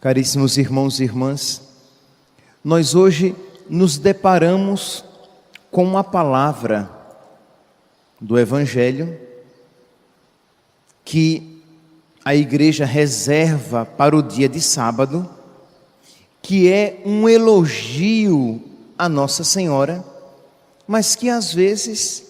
Caríssimos irmãos e irmãs, nós hoje nos deparamos com uma palavra do Evangelho que a igreja reserva para o dia de sábado, que é um elogio a Nossa Senhora, mas que às vezes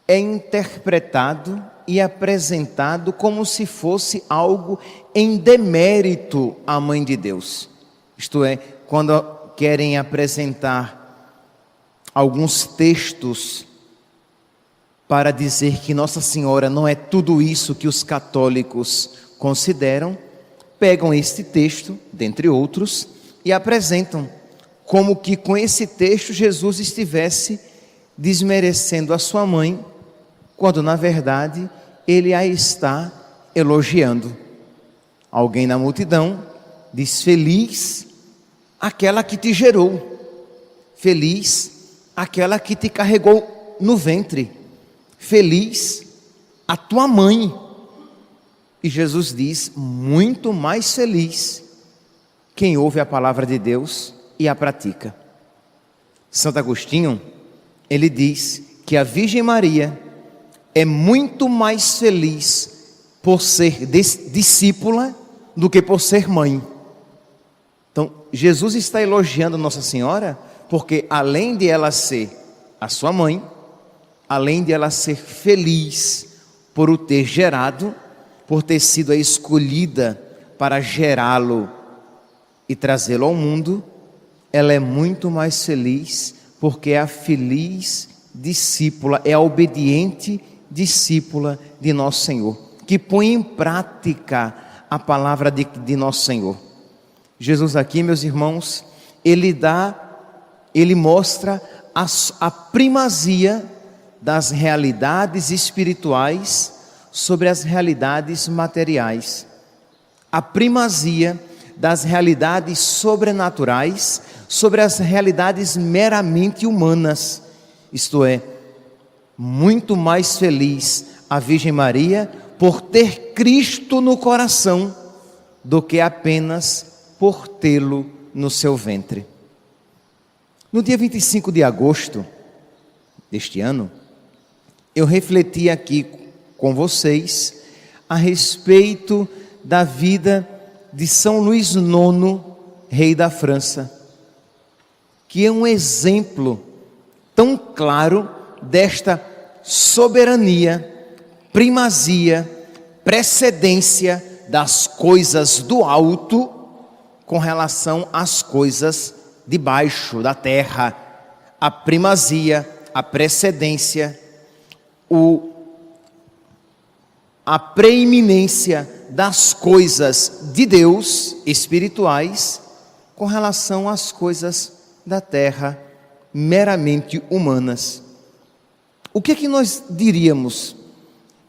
é interpretado e apresentado como se fosse algo em demérito à Mãe de Deus. Isto é, quando querem apresentar alguns textos para dizer que Nossa Senhora não é tudo isso que os católicos consideram, pegam este texto, dentre outros, e apresentam como que com esse texto Jesus estivesse desmerecendo a sua mãe, quando na verdade ele a está elogiando. Alguém na multidão diz: feliz aquela que te gerou, feliz aquela que te carregou no ventre, feliz a tua mãe. E Jesus diz: muito mais feliz quem ouve a palavra de Deus e a pratica. Santo Agostinho, ele diz que a Virgem Maria é muito mais feliz por ser discípula do que por ser mãe. Então, Jesus está elogiando Nossa Senhora porque além de ela ser a sua mãe, além de ela ser feliz por o ter gerado, por ter sido a escolhida para gerá-lo e trazê-lo ao mundo, ela é muito mais feliz porque é a feliz discípula, é a obediente discípula de Nosso Senhor, que põe em prática a palavra de Nosso Senhor. Jesus aqui, meus irmãos, ele mostra a primazia das realidades espirituais sobre as realidades materiais, a primazia das realidades sobrenaturais sobre as realidades meramente humanas. Isto é, muito mais feliz a Virgem Maria por ter Cristo no coração do que apenas por tê-lo no seu ventre. No dia 25 de agosto deste ano, eu refleti aqui com vocês a respeito da vida de São Luís IX, rei da França, que é um exemplo tão claro desta soberania, primazia, precedência das coisas do alto com relação às coisas de baixo, da terra. A primazia, a precedência, a preeminência das coisas de Deus espirituais com relação às coisas da terra meramente humanas. O que é que nós diríamos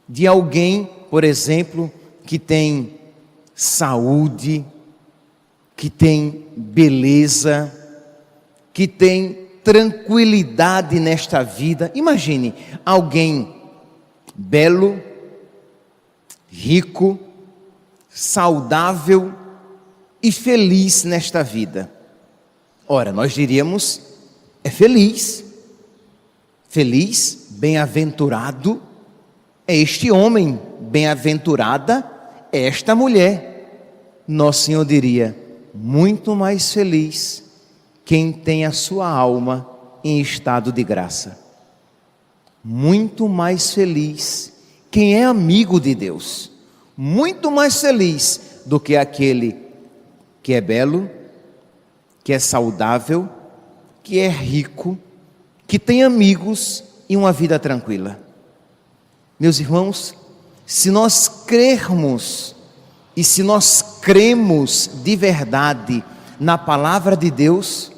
de alguém, por exemplo, que tem saúde, que tem beleza, que tem tranquilidade nesta vida? Imagine alguém belo, rico, saudável e feliz nesta vida. Ora, nós diríamos: é feliz, bem-aventurado é este homem, bem-aventurada é esta mulher. Nosso Senhor diria: muito mais feliz quem tem a sua alma em estado de graça. Muito mais feliz quem é amigo de Deus. Muito mais feliz do que aquele que é belo, que é saudável, que é rico, que tem amigos e uma vida tranquila. Meus irmãos, se nós crermos e se nós cremos de verdade na palavra de Deus,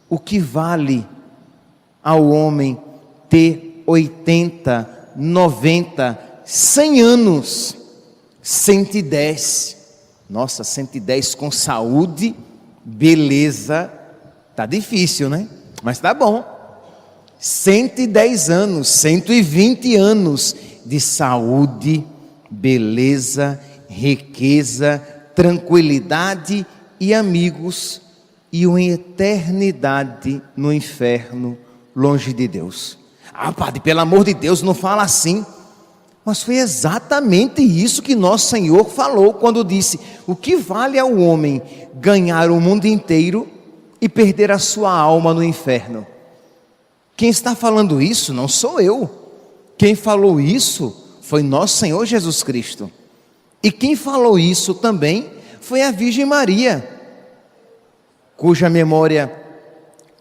o que vale ao homem ter 80, 90, 100 anos, 110, nossa, 110 com saúde, beleza, tá difícil, né? Mas tá bom. 110 anos, 120 anos de saúde, beleza, riqueza, tranquilidade e amigos, e uma eternidade no inferno, longe de Deus. Ah, padre, pelo amor de Deus, não fala assim. Mas foi exatamente isso que nosso Senhor falou quando disse: o que vale ao homem ganhar o mundo inteiro e perder a sua alma no inferno? Quem está falando isso não sou eu. Quem falou isso foi nosso Senhor Jesus Cristo. E quem falou isso também foi a Virgem Maria, cuja memória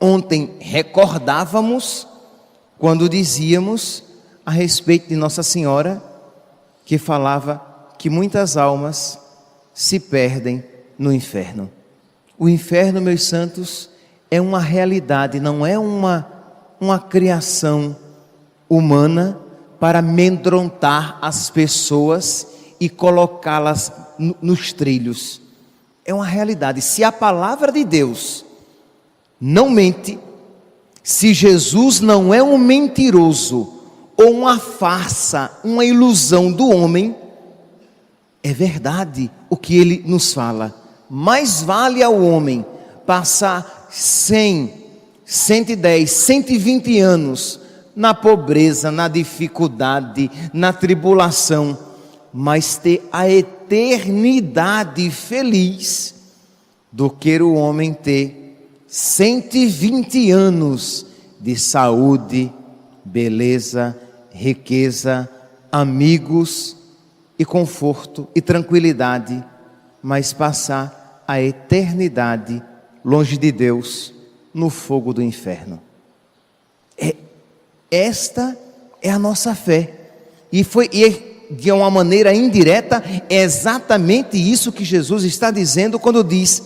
ontem recordávamos quando dizíamos a respeito de Nossa Senhora, que falava que muitas almas se perdem no inferno. O inferno, meus santos, é uma realidade, não é uma criação humana para amedrontar as pessoas e colocá-las nos trilhos. É uma realidade. Se a palavra de Deus não mente, se Jesus não é um mentiroso ou uma farsa, uma ilusão do homem, é verdade o que ele nos fala. Mais vale ao homem passar 100, 110, 120 anos na pobreza, na dificuldade, na tribulação, mas ter a eternidade feliz, do que o homem ter 120 anos de saúde, beleza, riqueza, amigos e conforto e tranquilidade, mas passar a eternidade longe de Deus, no fogo do inferno. Esta é a nossa fé. E de uma maneira indireta, é exatamente isso que Jesus está dizendo quando diz: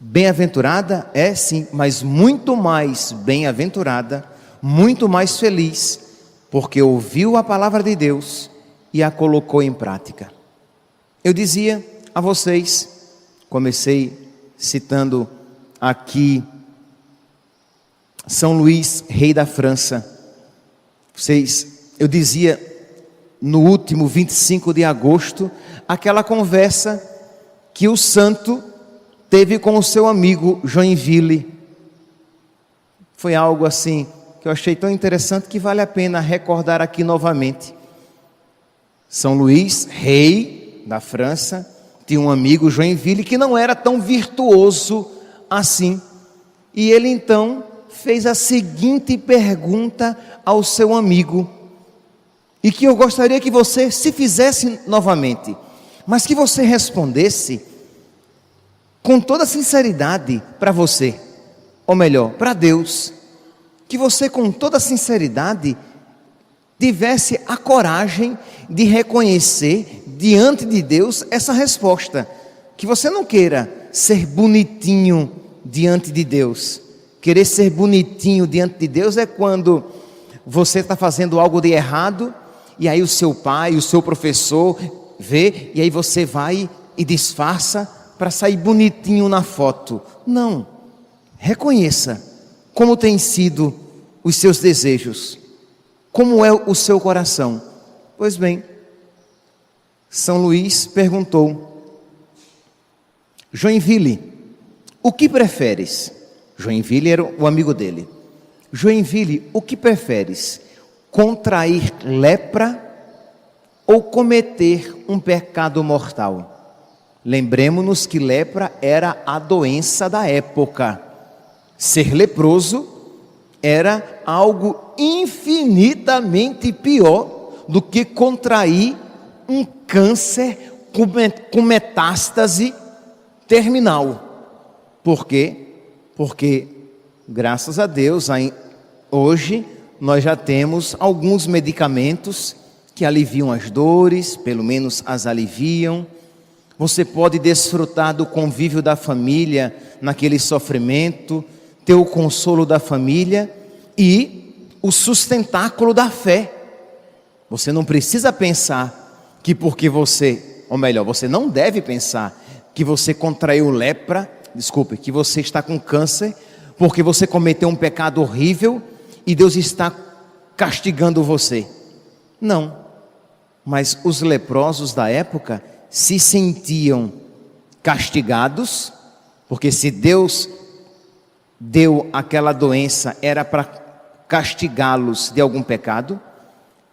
bem-aventurada, é sim, mas muito mais bem-aventurada, muito mais feliz, porque ouviu a palavra de Deus e a colocou em prática. Eu dizia a vocês, comecei citando aqui São Luís, rei da França. Eu dizia no último 25 de agosto, aquela conversa que o santo teve com o seu amigo Joinville. Foi algo assim que eu achei tão interessante que vale a pena recordar aqui novamente. São Luís, rei da França, tinha um amigo Joinville que não era tão virtuoso assim. E ele então fez a seguinte pergunta ao seu amigo, e que eu gostaria que você se fizesse novamente, mas que você respondesse com toda sinceridade para você, ou melhor, para Deus, que você com toda sinceridade tivesse a coragem de reconhecer diante de Deus essa resposta, que você não queira ser bonitinho diante de Deus. Querer ser bonitinho diante de Deus é quando você está fazendo algo de errado, e aí o seu pai, o seu professor vê, e aí você vai e disfarça para sair bonitinho na foto. Não, reconheça como tem sido os seus desejos, como é o seu coração. Pois bem, São Luís perguntou: Joinville, o que preferes? Joinville era o amigo dele. Joinville, o que preferes? Contrair lepra ou cometer um pecado mortal? Lembremos-nos que lepra era a doença da época. Ser leproso era algo infinitamente pior do que contrair um câncer com metástase terminal. Por quê? Porque, graças a Deus, hoje nós já temos alguns medicamentos que aliviam as dores, pelo menos as aliviam. Você pode desfrutar do convívio da família naquele sofrimento, ter o consolo da família e o sustentáculo da fé. Você não precisa pensar que porque você, ou melhor, você não deve pensar que você contraiu que você está com câncer, porque você cometeu um pecado horrível e Deus está castigando você. Não, mas os leprosos da época se sentiam castigados, porque se Deus deu aquela doença era para castigá-los de algum pecado.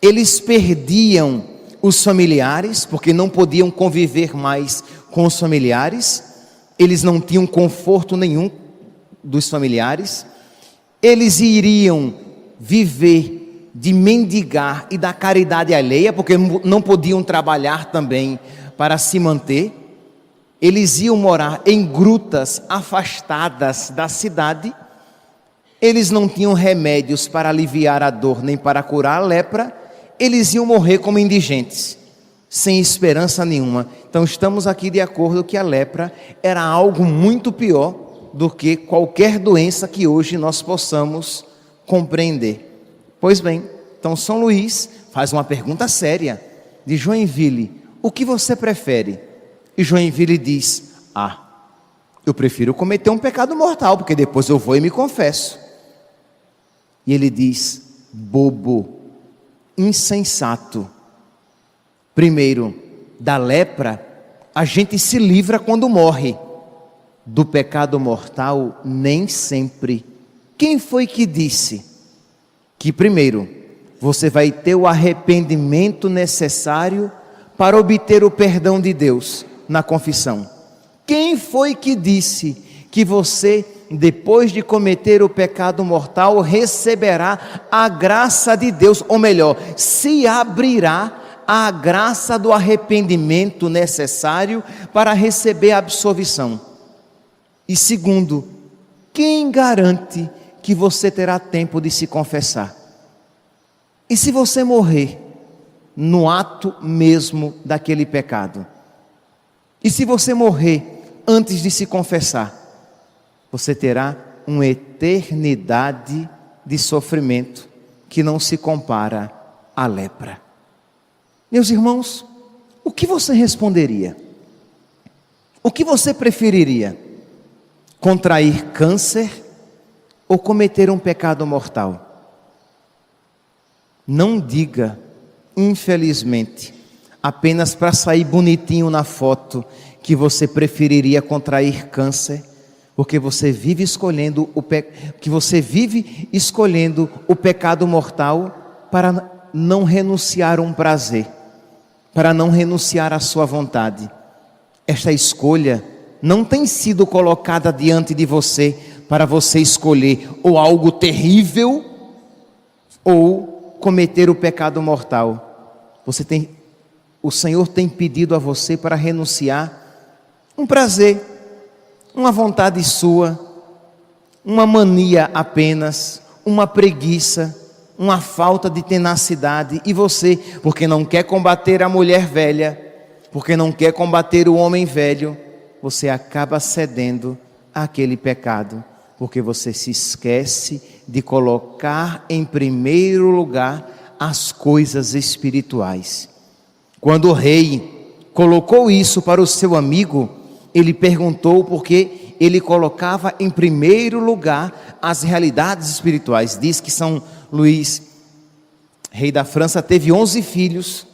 Eles perdiam os familiares, porque não podiam conviver mais com os familiares, eles não tinham conforto nenhum dos familiares, eles iriam viver de mendigar e da caridade alheia, porque não podiam trabalhar também para se manter. Eles iam morar em grutas afastadas da cidade, eles não tinham remédios para aliviar a dor nem para curar a lepra, eles iam morrer como indigentes, sem esperança nenhuma. Então estamos aqui de acordo que a lepra era algo muito pior do que qualquer doença que hoje nós possamos compreender. Pois bem, então São Luís faz uma pergunta séria de Joinville: o que você prefere? E Joinville diz: eu prefiro cometer um pecado mortal, porque depois eu vou e me confesso. E ele diz: bobo, insensato. Primeiro, da lepra a gente se livra quando morre, do pecado mortal nem sempre. Quem foi que disse que primeiro você vai ter o arrependimento necessário para obter o perdão de Deus na confissão? Quem foi que disse que você, depois de cometer o pecado mortal, receberá a graça de Deus, ou melhor, se abrirá a graça do arrependimento necessário para receber a absolvição? E segundo, quem garante que você terá tempo de se confessar? E se você morrer no ato mesmo daquele pecado? E se você morrer antes de se confessar? Você terá uma eternidade de sofrimento que não se compara à lepra. Meus irmãos, o que você responderia? O que você preferiria? Contrair câncer ou cometer um pecado mortal? Não diga, infelizmente, apenas para sair bonitinho na foto, que você preferiria contrair câncer, porque você vive escolhendo o pecado mortal para não renunciar a um prazer, para não renunciar à sua vontade. Esta escolha não tem sido colocada diante de você para você escolher ou algo terrível ou cometer o pecado mortal. O Senhor tem pedido a você para renunciar um prazer, uma vontade sua, uma mania apenas, uma preguiça, uma falta de tenacidade. E você, porque não quer combater a mulher velha, porque não quer combater o homem velho, você acaba cedendo àquele pecado, porque você se esquece de colocar em primeiro lugar as coisas espirituais. Quando o rei colocou isso para o seu amigo, ele perguntou porque ele colocava em primeiro lugar as realidades espirituais. Diz que São Luís, rei da França, teve 11 filhos,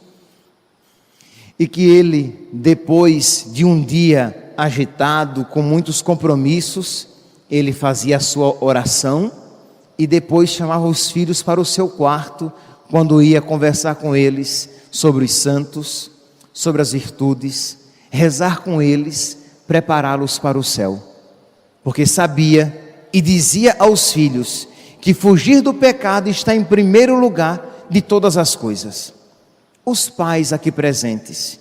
e que ele, depois de um dia agitado, com muitos compromissos, ele fazia a sua oração e depois chamava os filhos para o seu quarto, quando ia conversar com eles sobre os santos, sobre as virtudes, rezar com eles, prepará-los para o céu, porque sabia e dizia aos filhos que fugir do pecado está em primeiro lugar de todas as coisas. Os pais aqui presentes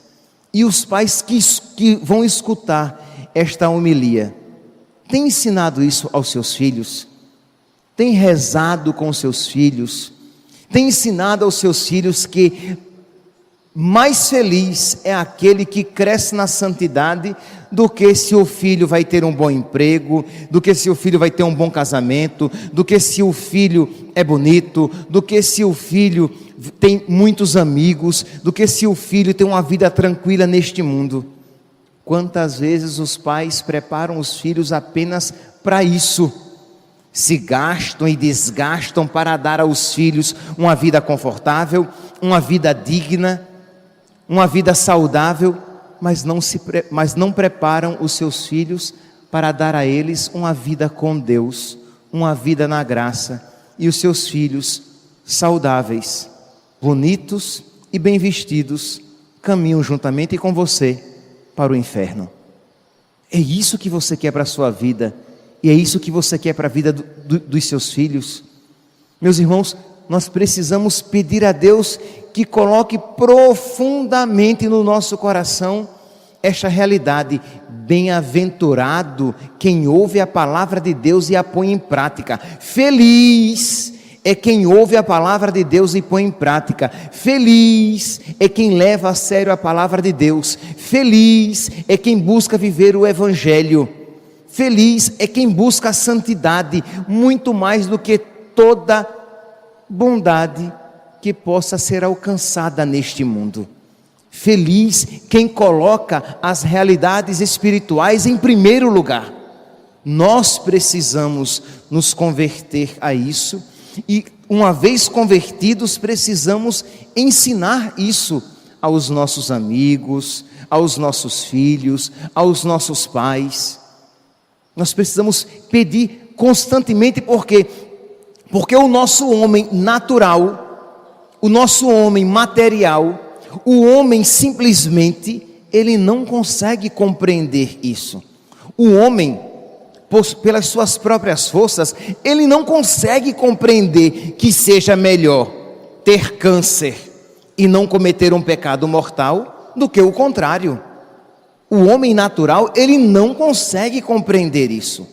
e os pais que vão escutar esta homilia, têm ensinado isso aos seus filhos? Têm rezado com seus filhos? Têm ensinado aos seus filhos que mais feliz é aquele que cresce na santidade do que se o filho vai ter um bom emprego, do que se o filho vai ter um bom casamento, do que se o filho é bonito, do que se o filho tem muitos amigos, do que se o filho tem uma vida tranquila neste mundo? Quantas vezes os pais preparam os filhos apenas para isso? Se gastam e desgastam para dar aos filhos uma vida confortável, uma vida digna, uma vida saudável, mas não preparam os seus filhos para dar a eles uma vida com Deus, uma vida na graça, e os seus filhos saudáveis, bonitos e bem vestidos, caminham juntamente com você para o inferno. É isso que você quer para a sua vida, e é isso que você quer para a vida dos seus filhos. Meus irmãos, nós precisamos pedir a Deus que coloque profundamente no nosso coração esta realidade. Bem-aventurado quem ouve a palavra de Deus e a põe em prática. Feliz é quem ouve a palavra de Deus e põe em prática. Feliz é quem leva a sério a palavra de Deus. Feliz é quem busca viver o Evangelho. Feliz é quem busca a santidade, muito mais do que toda bondade que possa ser alcançada neste mundo. Feliz quem coloca as realidades espirituais em primeiro lugar. Nós precisamos nos converter a isso, e uma vez convertidos precisamos ensinar isso aos nossos amigos, aos nossos filhos, aos nossos pais. Nós precisamos pedir constantemente, porque o nosso homem natural, o nosso homem material, o homem simplesmente, ele não consegue compreender isso. O homem, pelas suas próprias forças, ele não consegue compreender que seja melhor ter câncer e não cometer um pecado mortal do que o contrário. O homem natural, ele não consegue compreender isso.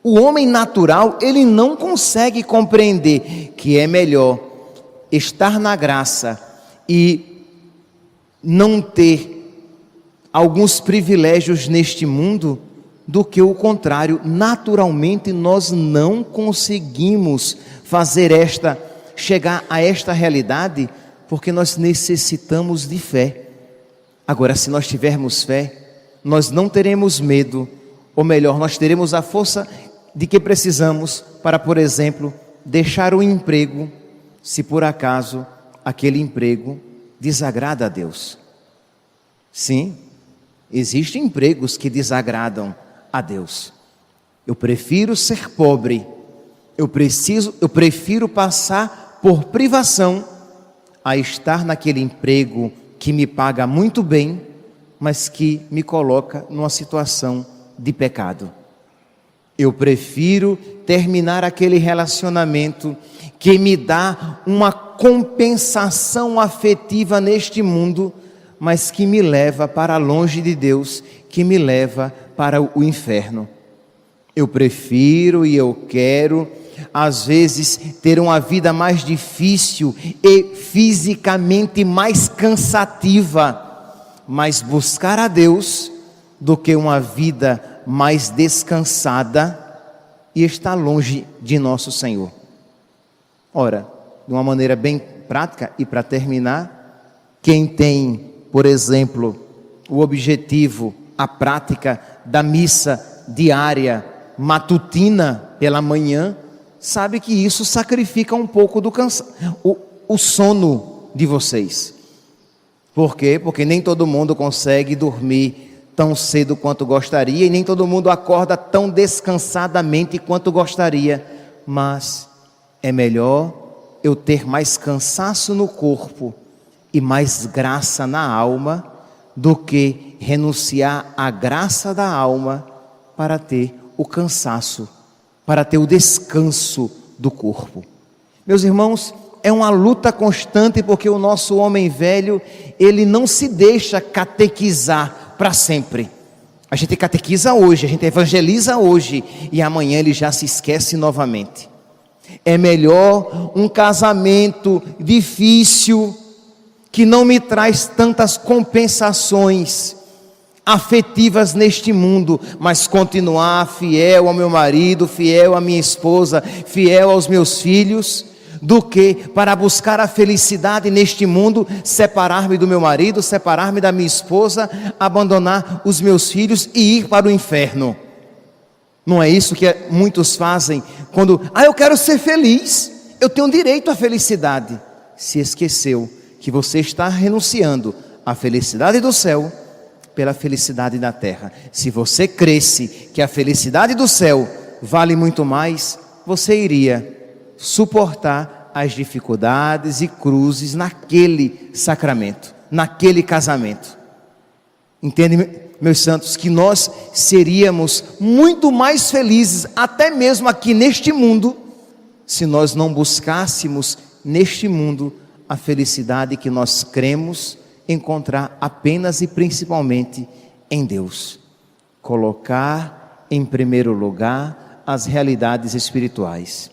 O homem natural, ele não consegue compreender que é melhor estar na graça e não ter alguns privilégios neste mundo do que o contrário. Naturalmente nós não conseguimos chegar a esta realidade, porque nós necessitamos de fé. Agora, se nós tivermos fé, nós não teremos medo, ou melhor, nós teremos a força de que precisamos para, por exemplo, deixar o emprego, se por acaso aquele emprego desagrada a Deus. Sim, existem empregos que desagradam a Deus. Eu prefiro ser pobre, eu prefiro passar por privação a estar naquele emprego que me paga muito bem, mas que me coloca numa situação de pecado. Eu prefiro terminar aquele relacionamento que me dá uma compensação afetiva neste mundo, mas que me leva para longe de Deus, que me leva para o inferno. Eu prefiro e eu quero, às vezes, ter uma vida mais difícil e fisicamente mais cansativa, mas buscar a Deus, do que uma vida mais descansada e estar longe de nosso Senhor. Ora, de uma maneira bem prática e para terminar, quem tem, por exemplo, o objetivo, a prática da missa diária, matutina pela manhã, sabe que isso sacrifica um pouco do o sono de vocês. Por quê? Porque nem todo mundo consegue dormir tão cedo quanto gostaria, e nem todo mundo acorda tão descansadamente quanto gostaria, mas é melhor eu ter mais cansaço no corpo e mais graça na alma, do que renunciar à graça da alma para ter o cansaço, para ter o descanso do corpo. Meus irmãos, é uma luta constante, porque o nosso homem velho, ele não se deixa catequizar para sempre. A gente catequiza hoje, a gente evangeliza hoje, e amanhã ele já se esquece novamente. É melhor um casamento difícil, que não me traz tantas compensações afetivas neste mundo, mas continuar fiel ao meu marido, fiel à minha esposa, fiel aos meus filhos, do que para buscar a felicidade neste mundo, separar-me do meu marido, separar-me da minha esposa, abandonar os meus filhos e ir para o inferno. Não é isso que muitos fazem quando, eu quero ser feliz, eu tenho direito à felicidade. Se esqueceu que você está renunciando à felicidade do céu, pela felicidade da terra. Se você cresce que a felicidade do céu vale muito mais, você iria suportar as dificuldades e cruzes naquele sacramento, naquele casamento. Entende, meus santos, que nós seríamos muito mais felizes, até mesmo aqui neste mundo, se nós não buscássemos neste mundo a felicidade que nós cremos encontrar apenas e principalmente em Deus. Colocar em primeiro lugar as realidades espirituais.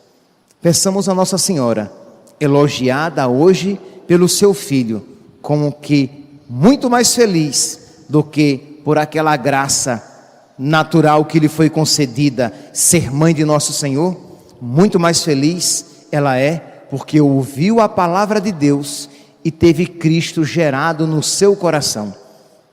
Peçamos a Nossa Senhora, elogiada hoje pelo seu Filho, como que muito mais feliz do que por aquela graça natural que lhe foi concedida, ser mãe de nosso Senhor, muito mais feliz ela é porque ouviu a palavra de Deus e teve Cristo gerado no seu coração.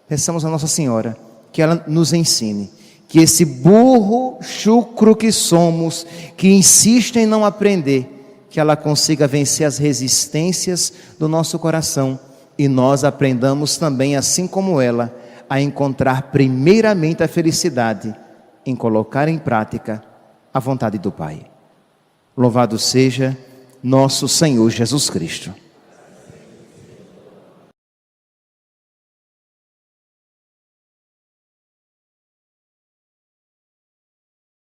Peçamos a Nossa Senhora que ela nos ensine, que esse burro chucro que somos, que insiste em não aprender, que ela consiga vencer as resistências do nosso coração e nós aprendamos também, assim como ela, a encontrar primeiramente a felicidade em colocar em prática a vontade do Pai. Louvado seja nosso Senhor Jesus Cristo.